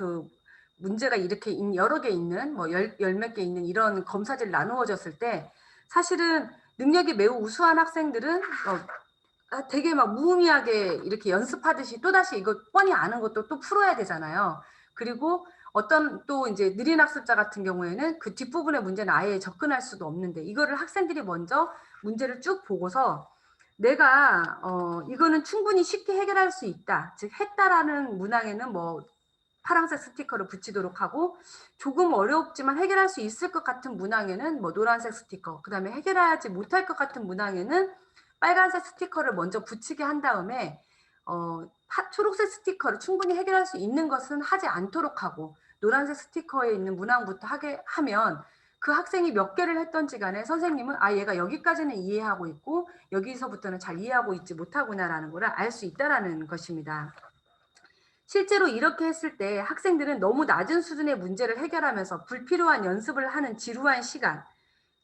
문제가 이렇게 여러 개 있는 열 몇 개 있는 이런 검사지를 나누어졌을 때 사실은 능력이 매우 우수한 학생들은 되게 막 무의미하게 이렇게 연습하듯이 또다시 이거 뻔히 아는 것도 또 풀어야 되잖아요. 그리고 어떤 또 이제 느린 학습자 같은 경우에는 그 뒷부분의 문제는 아예 접근할 수도 없는데 이거를 학생들이 먼저 문제를 쭉 보고서 내가 이거는 충분히 쉽게 해결할 수 있다. 즉 했다라는 문항에는 파란색 스티커를 붙이도록 하고 조금 어렵지만 해결할 수 있을 것 같은 문항에는 노란색 스티커, 그다음에 해결하지 못할 것 같은 문항에는 빨간색 스티커를 먼저 붙이게 한 다음에 초록색 스티커를 충분히 해결할 수 있는 것은 하지 않도록 하고 노란색 스티커에 있는 문항부터 하게 하면 그 학생이 몇 개를 했던지 간에 선생님은 얘가 여기까지는 이해하고 있고 여기서부터는 잘 이해하고 있지 못하구나라는 걸 알 수 있다라는 것입니다. 실제로 이렇게 했을 때 학생들은 너무 낮은 수준의 문제를 해결하면서 불필요한 연습을 하는 지루한 시간,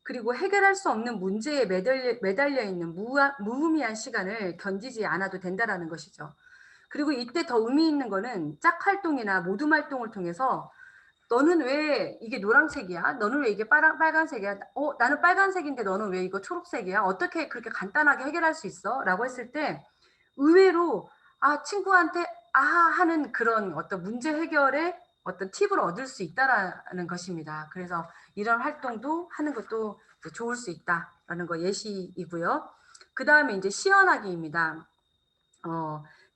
그리고 해결할 수 없는 문제에 매달려 있는 무의미한 시간을 견디지 않아도 된다라는 것이죠. 그리고 이때 더 의미 있는 거는 짝 활동이나 모둠 활동을 통해서 너는 왜 이게 노란색이야? 너는 왜 이게 빨간색이야? 나는 빨간색인데 너는 왜 이거 초록색이야? 어떻게 그렇게 간단하게 해결할 수 있어? 라고 했을 때 의외로 친구한테 하는 그런 어떤 문제 해결의 어떤 팁을 얻을 수 있다라는 것입니다. 그래서 이런 활동도 하는 것도 좋을 수 있다라는 거 예시이고요. 그 다음에 이제 시연하기입니다.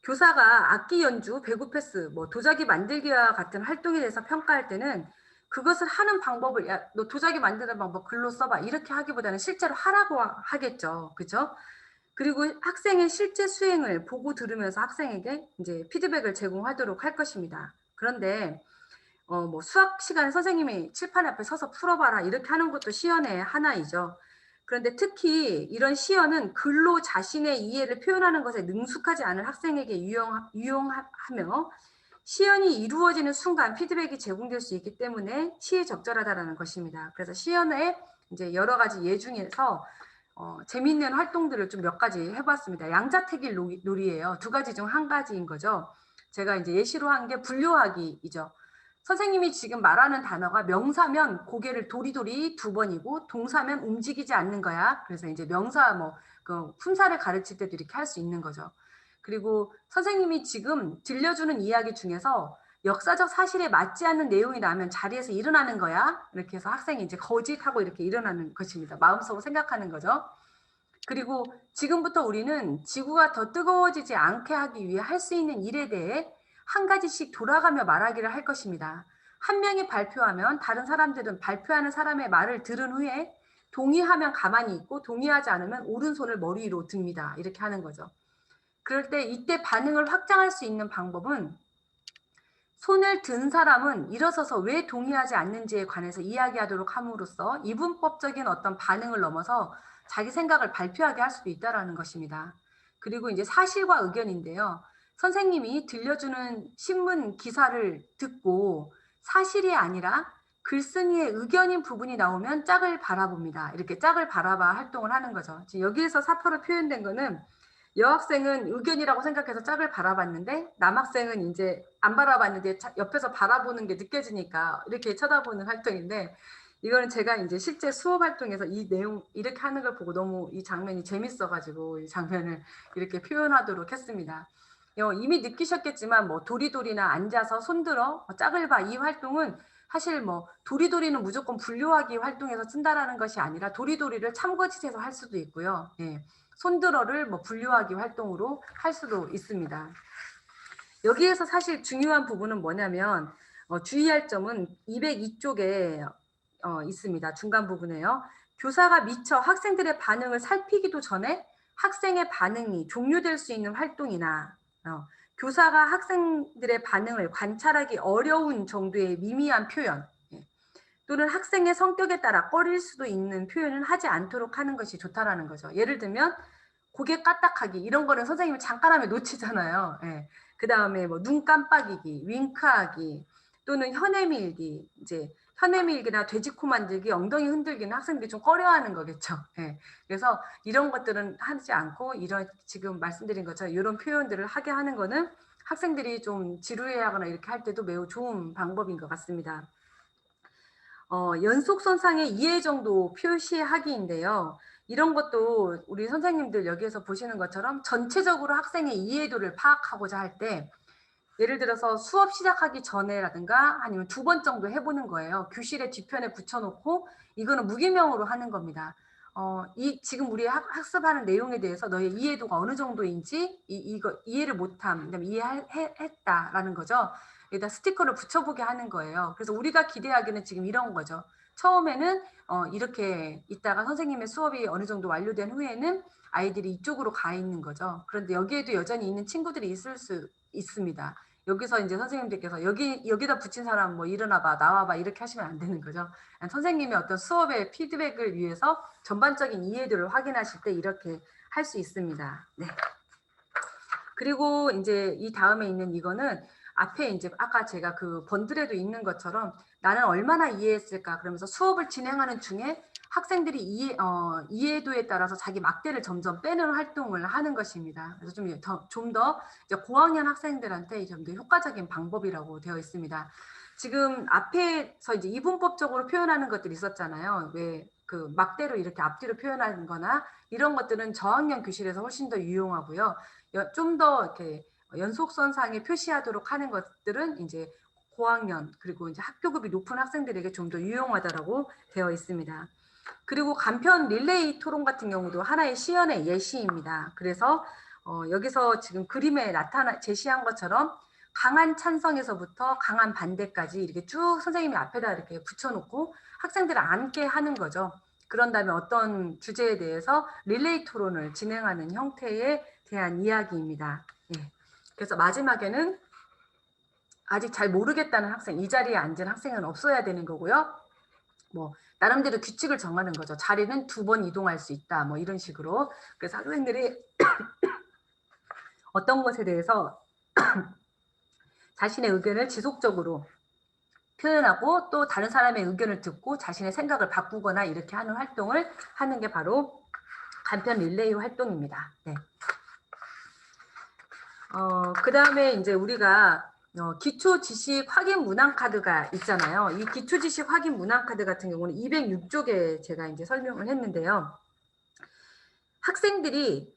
교사가 악기 연주, 배구 패스, 도자기 만들기와 같은 활동에 대해서 평가할 때는 그것을 하는 방법을 너 도자기 만드는 방법 글로 써봐 이렇게 하기보다는 실제로 하라고 하겠죠. 그죠? 그리고 학생의 실제 수행을 보고 들으면서 학생에게 이제 피드백을 제공하도록 할 것입니다. 그런데 수학 시간에 선생님이 칠판 앞에 서서 풀어봐라 이렇게 하는 것도 시연의 하나이죠. 그런데 특히 이런 시연은 글로 자신의 이해를 표현하는 것에 능숙하지 않은 학생에게 유용하며 시연이 이루어지는 순간 피드백이 제공될 수 있기 때문에 시의적절하다는 것입니다. 그래서 시연의 이제 여러 가지 예 중에서 재미있는 활동들을 좀 몇 가지 해봤습니다. 양자택일 놀이예요. 두 가지 중 한 가지인 거죠. 제가 이제 예시로 한 게 분류하기이죠. 선생님이 지금 말하는 단어가 명사면 고개를 도리도리 2번이고 동사면 움직이지 않는 거야. 그래서 이제 명사 그 품사를 가르칠 때도 이렇게 할 수 있는 거죠. 그리고 선생님이 지금 들려주는 이야기 중에서 역사적 사실에 맞지 않는 내용이 나면 자리에서 일어나는 거야. 이렇게 해서 학생이 이제 거짓하고 이렇게 일어나는 것입니다. 마음속으로 생각하는 거죠. 그리고 지금부터 우리는 지구가 더 뜨거워지지 않게 하기 위해 할 수 있는 일에 대해 한 가지씩 돌아가며 말하기를 할 것입니다. 한 명이 발표하면 다른 사람들은 발표하는 사람의 말을 들은 후에 동의하면 가만히 있고 동의하지 않으면 오른손을 머리 위로 듭니다. 이렇게 하는 거죠. 그럴 때 이때 반응을 확장할 수 있는 방법은 손을 든 사람은 일어서서 왜 동의하지 않는지에 관해서 이야기하도록 함으로써 이분법적인 어떤 반응을 넘어서 자기 생각을 발표하게 할 수도 있다는 것입니다. 그리고 이제 사실과 의견인데요. 선생님이 들려주는 신문 기사를 듣고 사실이 아니라 글쓴이의 의견인 부분이 나오면 짝을 바라봅니다. 이렇게 짝을 바라봐 활동을 하는 거죠. 지금 여기에서 사표로 표현된 거는 여학생은 의견이라고 생각해서 짝을 바라봤는데 남학생은 이제 안 바라봤는데 옆에서 바라보는 게 느껴지니까 이렇게 쳐다보는 활동인데, 이거는 제가 이제 실제 수업 활동에서 이 내용 이렇게 하는 걸 보고 너무 이 장면이 재밌어가지고 이 장면을 이렇게 표현하도록 했습니다. 이미 느끼셨겠지만 뭐 도리도리나 앉아서 손들어 짝을 봐, 이 활동은 사실 뭐 도리도리는 무조건 분류하기 활동에서 쓴다라는 것이 아니라 도리도리를 참거짓해서 할 수도 있고요. 예. 손들어를 뭐 분류하기 활동으로 할 수도 있습니다. 여기에서 사실 중요한 부분은 뭐냐면 주의할 점은 202쪽에 있습니다. 중간 부분에요. 교사가 미처 학생들의 반응을 살피기도 전에 학생의 반응이 종료될 수 있는 활동이나 교사가 학생들의 반응을 관찰하기 어려운 정도의 미미한 표현, 또는 학생의 성격에 따라 꺼릴 수도 있는 표현은 하지 않도록 하는 것이 좋다라는 거죠. 예를 들면 고개 까딱하기, 이런 거는 선생님이 잠깐 하면 놓치잖아요. 예. 그 다음에 뭐 눈 깜빡이기, 윙크하기, 또는 혀내 밀기, 이제 혀내 밀기나 돼지코 만들기, 엉덩이 흔들기는 학생들이 좀 꺼려하는 거겠죠. 예. 그래서 이런 것들은 하지 않고 이런 지금 말씀드린 것처럼 이런 표현들을 하게 하는 거는 학생들이 좀 지루해하거나 이렇게 할 때도 매우 좋은 방법인 것 같습니다. 연속선상의 이해 정도 표시하기인데요. 이런 것도 우리 선생님들 여기에서 보시는 것처럼 전체적으로 학생의 이해도를 파악하고자 할 때, 예를 들어서 수업 시작하기 전에라든가 아니면 2번 정도 해보는 거예요. 교실의 뒤편에 붙여놓고 이거는 무기명으로 하는 겁니다. 지금 우리 학습하는 내용에 대해서 너의 이해도가 어느 정도인지 이거 이해를 못함, 그다음에 이해했다라는 거죠. 여기다 스티커를 붙여보게 하는 거예요. 그래서 우리가 기대하기는 지금 이런 거죠. 처음에는 이렇게 있다가 선생님의 수업이 어느 정도 완료된 후에는 아이들이 이쪽으로 가 있는 거죠. 그런데 여기에도 여전히 있는 친구들이 있을 수 있습니다. 여기서 이제 선생님들께서 여기다 붙인 사람 뭐 일어나봐, 나와봐 이렇게 하시면 안 되는 거죠. 선생님의 어떤 수업의 피드백을 위해서 전반적인 이해도를 확인하실 때 이렇게 할 수 있습니다. 네. 그리고 이제 이 다음에 있는 이거는 앞에 이제 아까 제가 그 번들에도 있는 것처럼 나는 얼마나 이해했을까 그러면서 수업을 진행하는 중에 학생들이 이해도에 따라서 자기 막대를 점점 빼는 활동을 하는 것입니다. 그래서 좀 더 고학년 학생들한테 좀 더 효과적인 방법이라고 되어 있습니다. 지금 앞에서 이제 이분법적으로 표현하는 것들이 있었잖아요. 왜 그 막대로 이렇게 앞뒤로 표현하는 거나 이런 것들은 저학년 교실에서 훨씬 더 유용하고요. 좀 더 이렇게 연속선상에 표시하도록 하는 것들은 이제 고학년 그리고 이제 학교급이 높은 학생들에게 좀 더 유용하다라고 되어 있습니다. 그리고 간편 릴레이 토론 같은 경우도 하나의 시연의 예시입니다. 그래서 여기서 지금 그림에 제시한 것처럼 강한 찬성에서부터 강한 반대까지 이렇게 쭉 선생님이 앞에다 이렇게 붙여놓고 학생들을 앉게 하는 거죠. 그런 다음에 어떤 주제에 대해서 릴레이 토론을 진행하는 형태에 대한 이야기입니다. 예. 그래서 마지막에는 아직 잘 모르겠다는 학생, 이 자리에 앉은 학생은 없어야 되는 거고요. 뭐 나름대로 규칙을 정하는 거죠. 자리는 2번 이동할 수 있다. 뭐 이런 식으로. 그래서 학생들이 어떤 것에 대해서 자신의 의견을 지속적으로 표현하고 또 다른 사람의 의견을 듣고 자신의 생각을 바꾸거나 이렇게 하는 활동을 하는 게 바로 간편 릴레이 활동입니다. 네. 그 다음에 이제 우리가 기초 지식 확인 문항 카드가 있잖아요. 이 기초 지식 확인 문항 카드 같은 경우는 206쪽에 제가 이제 설명을 했는데요. 학생들이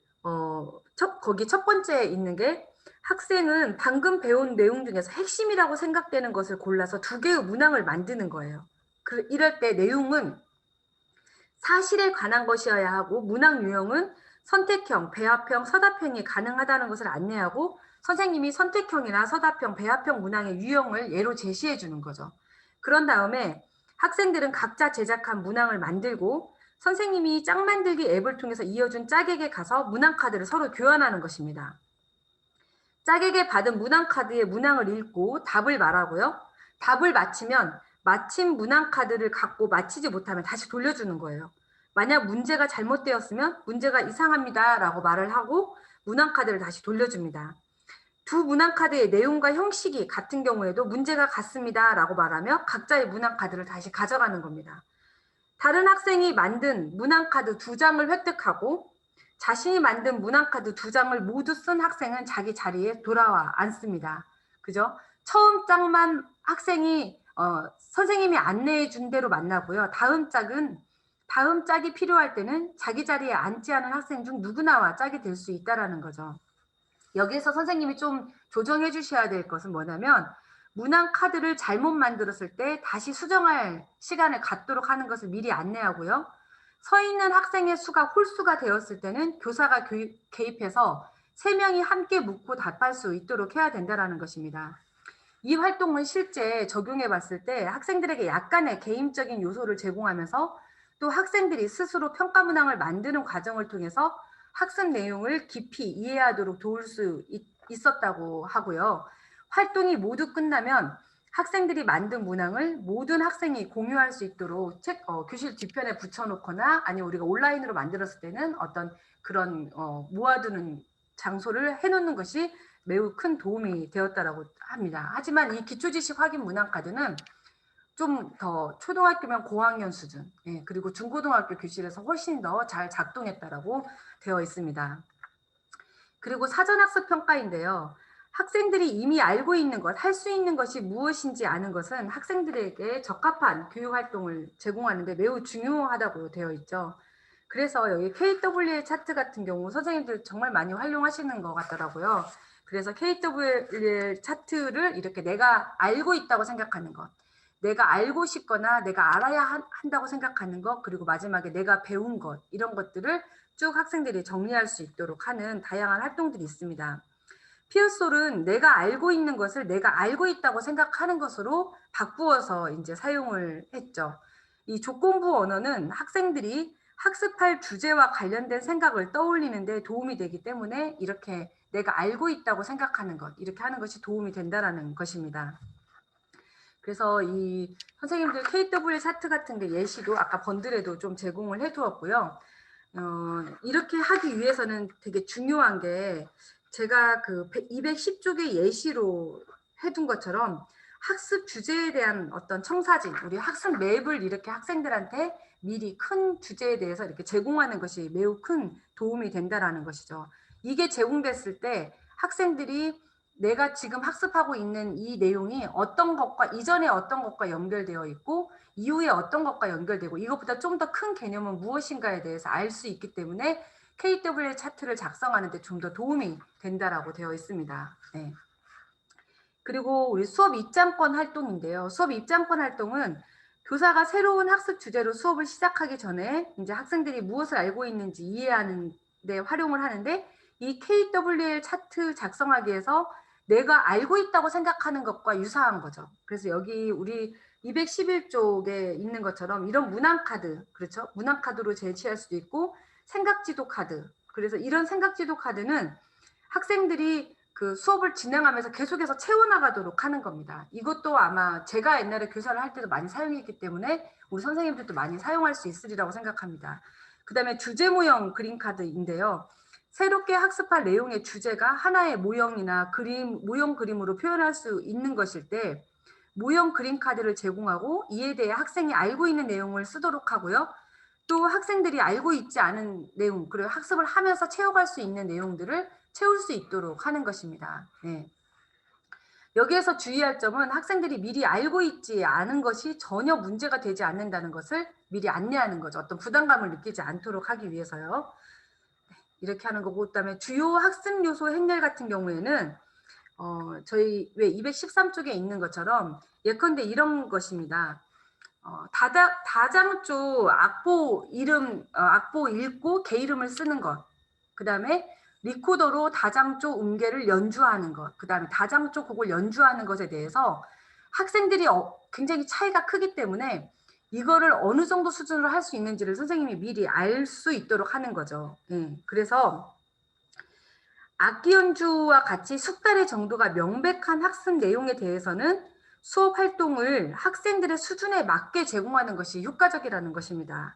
거기 첫 번째 있는 게 학생은 방금 배운 내용 중에서 핵심이라고 생각되는 것을 골라서 2개의 문항을 만드는 거예요. 이럴 때 내용은 사실에 관한 것이어야 하고 문항 유형은 선택형, 배합형, 서답형이 가능하다는 것을 안내하고 선생님이 선택형이나 서답형, 배합형 문항의 유형을 예로 제시해 주는 거죠. 그런 다음에 학생들은 각자 제작한 문항을 만들고 선생님이 짝 만들기 앱을 통해서 이어준 짝에게 가서 문항카드를 서로 교환하는 것입니다. 짝에게 받은 문항카드의 문항을 읽고 답을 말하고요. 답을 맞히면 마침 문항카드를 갖고 맞히지 못하면 다시 돌려주는 거예요. 만약 문제가 잘못되었으면 문제가 이상합니다 라고 말을 하고 문항카드를 다시 돌려줍니다. 두 문항카드의 내용과 형식이 같은 경우에도 문제가 같습니다 라고 말하며 각자의 문항카드를 다시 가져가는 겁니다. 다른 학생이 만든 문항카드 2장을 획득하고 자신이 만든 문항카드 2장을 모두 쓴 학생은 자기 자리에 돌아와 앉습니다. 그죠? 처음 짝만 학생이 선생님이 안내해 준 대로 만나고요. 다음 짝이 필요할 때는 자기 자리에 앉지 않은 학생 중 누구나와 짝이 될 수 있다라는 거죠. 여기에서 선생님이 좀 조정해 주셔야 될 것은 뭐냐면 문항카드를 잘못 만들었을 때 다시 수정할 시간을 갖도록 하는 것을 미리 안내하고요. 서 있는 학생의 수가 홀수가 되었을 때는 교사가 개입해서 3명이 함께 묻고 답할 수 있도록 해야 된다는 것입니다. 이 활동은 실제 적용해 봤을 때 학생들에게 약간의 개인적인 요소를 제공하면서 또 학생들이 스스로 평가 문항을 만드는 과정을 통해서 학습 내용을 깊이 이해하도록 도울 수 있었다고 하고요. 활동이 모두 끝나면 학생들이 만든 문항을 모든 학생이 공유할 수 있도록 교실 뒤편에 붙여놓거나 아니면 우리가 온라인으로 만들었을 때는 어떤 그런 모아두는 장소를 해놓는 것이 매우 큰 도움이 되었다라고 합니다. 하지만 이 기초지식 확인 문항카드는 좀 더 초등학교면 고학년 수준, 그리고 중고등학교 교실에서 훨씬 더 잘 작동했다라고 되어 있습니다. 그리고 사전학습 평가인데요. 학생들이 이미 알고 있는 것, 할 수 있는 것이 무엇인지 아는 것은 학생들에게 적합한 교육활동을 제공하는 데 매우 중요하다고 되어 있죠. 그래서 여기 KWA 차트 같은 경우 선생님들 정말 많이 활용하시는 것 같더라고요. 그래서 KWA 차트를 이렇게 내가 알고 있다고 생각하는 것, 내가 알고 싶거나 내가 알아야 한다고 생각하는 것, 그리고 마지막에 내가 배운 것, 이런 것들을 쭉 학생들이 정리할 수 있도록 하는 다양한 활동들이 있습니다. 피어솔은 내가 알고 있는 것을 내가 알고 있다고 생각하는 것으로 바꾸어서 이제 사용을 했죠. 이 조건부 언어는 학생들이 학습할 주제와 관련된 생각을 떠올리는 데 도움이 되기 때문에 이렇게 내가 알고 있다고 생각하는 것, 이렇게 하는 것이 도움이 된다는 것입니다. 그래서 이 선생님들 KW 차트 같은 게 예시도 아까 번들에도 좀 제공을 해두었고요. 이렇게 하기 위해서는 되게 중요한 게 제가 그 210쪽의 예시로 해둔 것처럼 학습 주제에 대한 어떤 청사진, 우리 학습 맵을 이렇게 학생들한테 미리 큰 주제에 대해서 이렇게 제공하는 것이 매우 큰 도움이 된다라는 것이죠. 이게 제공됐을 때 학생들이 내가 지금 학습하고 있는 이 내용이 어떤 것과 이전에 어떤 것과 연결되어 있고 이후에 어떤 것과 연결되고 이것보다 좀 더 큰 개념은 무엇인가에 대해서 알 수 있기 때문에 KW 차트를 작성하는 데 좀 더 도움이 된다라고 되어 있습니다. 네. 그리고 우리 수업 입장권 활동인데요. 수업 입장권 활동은 교사가 새로운 학습 주제로 수업을 시작하기 전에 이제 학생들이 무엇을 알고 있는지 이해하는 데 활용을 하는데 이 KWL 차트 작성하기 위해서 내가 알고 있다고 생각하는 것과 유사한 거죠. 그래서 여기 우리 211쪽에 있는 것처럼 이런 문항카드, 그렇죠? 문항카드로 제시할 수도 있고 생각지도 카드. 그래서 이런 생각지도 카드는 학생들이 그 수업을 진행하면서 계속해서 채워나가도록 하는 겁니다. 이것도 아마 제가 옛날에 교사를 할 때도 많이 사용했기 때문에 우리 선생님들도 많이 사용할 수 있으리라고 생각합니다. 그 다음에 주제 모형 그림카드인데요. 새롭게 학습할 내용의 주제가 하나의 모형이나 모형 그림으로 표현할 수 있는 것일 때 모형 그림 카드를 제공하고 이에 대해 학생이 알고 있는 내용을 쓰도록 하고요. 또 학생들이 알고 있지 않은 내용, 그리고 학습을 하면서 채워갈 수 있는 내용들을 채울 수 있도록 하는 것입니다. 네. 여기에서 주의할 점은 학생들이 미리 알고 있지 않은 것이 전혀 문제가 되지 않는다는 것을 미리 안내하는 거죠. 어떤 부담감을 느끼지 않도록 하기 위해서요. 이렇게 하는 거고, 그다음에 주요 학습 요소 행렬 같은 경우에는 저희 왜 213쪽에 있는 것처럼 예컨대 이런 것입니다. 다장조 악보 이름 악보 읽고 개 이름을 쓰는 것. 그다음에 리코더로 다장조 음계를 연주하는 것. 그다음에 다장조 곡을 연주하는 것에 대해서 학생들이 굉장히 차이가 크기 때문에 이거를 어느 정도 수준으로 할 수 있는지를 선생님이 미리 알 수 있도록 하는 거죠. 예. 그래서 악기 연주와 같이 숙달의 정도가 명백한 학습 내용에 대해서는 수업 활동을 학생들의 수준에 맞게 제공하는 것이 효과적이라는 것입니다.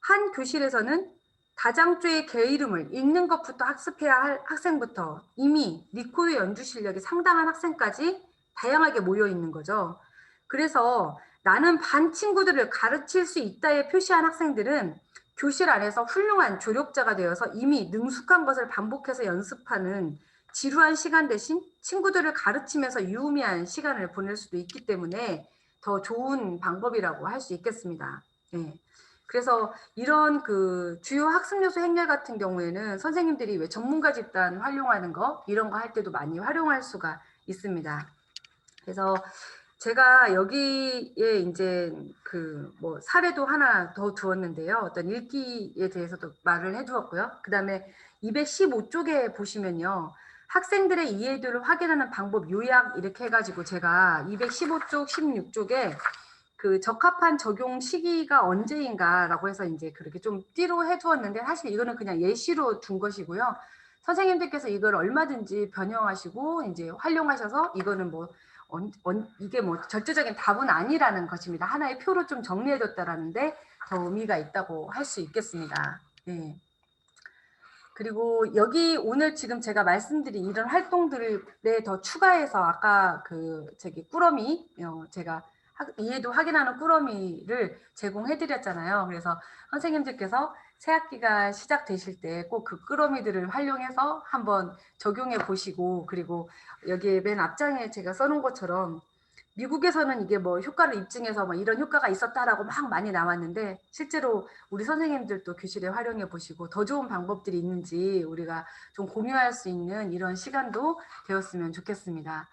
한 교실에서는 다장조의 개 이름을 읽는 것부터 학습해야 할 학생부터 이미 리코더 연주 실력이 상당한 학생까지 다양하게 모여 있는 거죠. 그래서 나는 반 친구들을 가르칠 수 있다에 표시한 학생들은 교실 안에서 훌륭한 조력자가 되어서 이미 능숙한 것을 반복해서 연습하는 지루한 시간 대신 친구들을 가르치면서 유의미한 시간을 보낼 수도 있기 때문에 더 좋은 방법이라고 할 수 있겠습니다. 네. 그래서 이런 그 주요 학습 요소 행렬 같은 경우에는 선생님들이 왜 전문가 집단 활용하는 거 이런 거 할 때도 많이 활용할 수가 있습니다. 그래서 제가 여기에 이제 그 뭐 사례도 하나 더 두었는데요. 어떤 읽기에 대해서도 말을 해두었고요. 그 다음에 215쪽에 보시면요. 학생들의 이해도를 확인하는 방법 요약 이렇게 해가지고 제가 215쪽, 16쪽에 그 적합한 적용 시기가 언제인가라고 해서 이제 그렇게 좀 띠로 해두었는데 사실 이거는 그냥 예시로 둔 것이고요. 선생님들께서 이걸 얼마든지 변형하시고 이제 활용하셔서 이거는 뭐 이게 뭐 절대적인 답은 아니라는 것입니다. 하나의 표로 좀 정리해뒀다라는데 더 의미가 있다고 할 수 있겠습니다. 네. 그리고 여기 오늘 지금 제가 말씀드린 이런 활동들에 더 추가해서 아까 그 저기 꾸러미 제가 이해도 확인하는 꾸러미를 제공해 드렸잖아요. 그래서 선생님들께서 새학기가 시작되실 때 꼭 그 꾸러미들을 활용해서 한번 적용해 보시고 그리고 여기에 맨 앞장에 제가 써놓은 것처럼 미국에서는 이게 뭐 효과를 입증해서 뭐 이런 효과가 있었다라고 막 많이 나왔는데 실제로 우리 선생님들도 교실에 활용해 보시고 더 좋은 방법들이 있는지 우리가 좀 공유할 수 있는 이런 시간도 되었으면 좋겠습니다.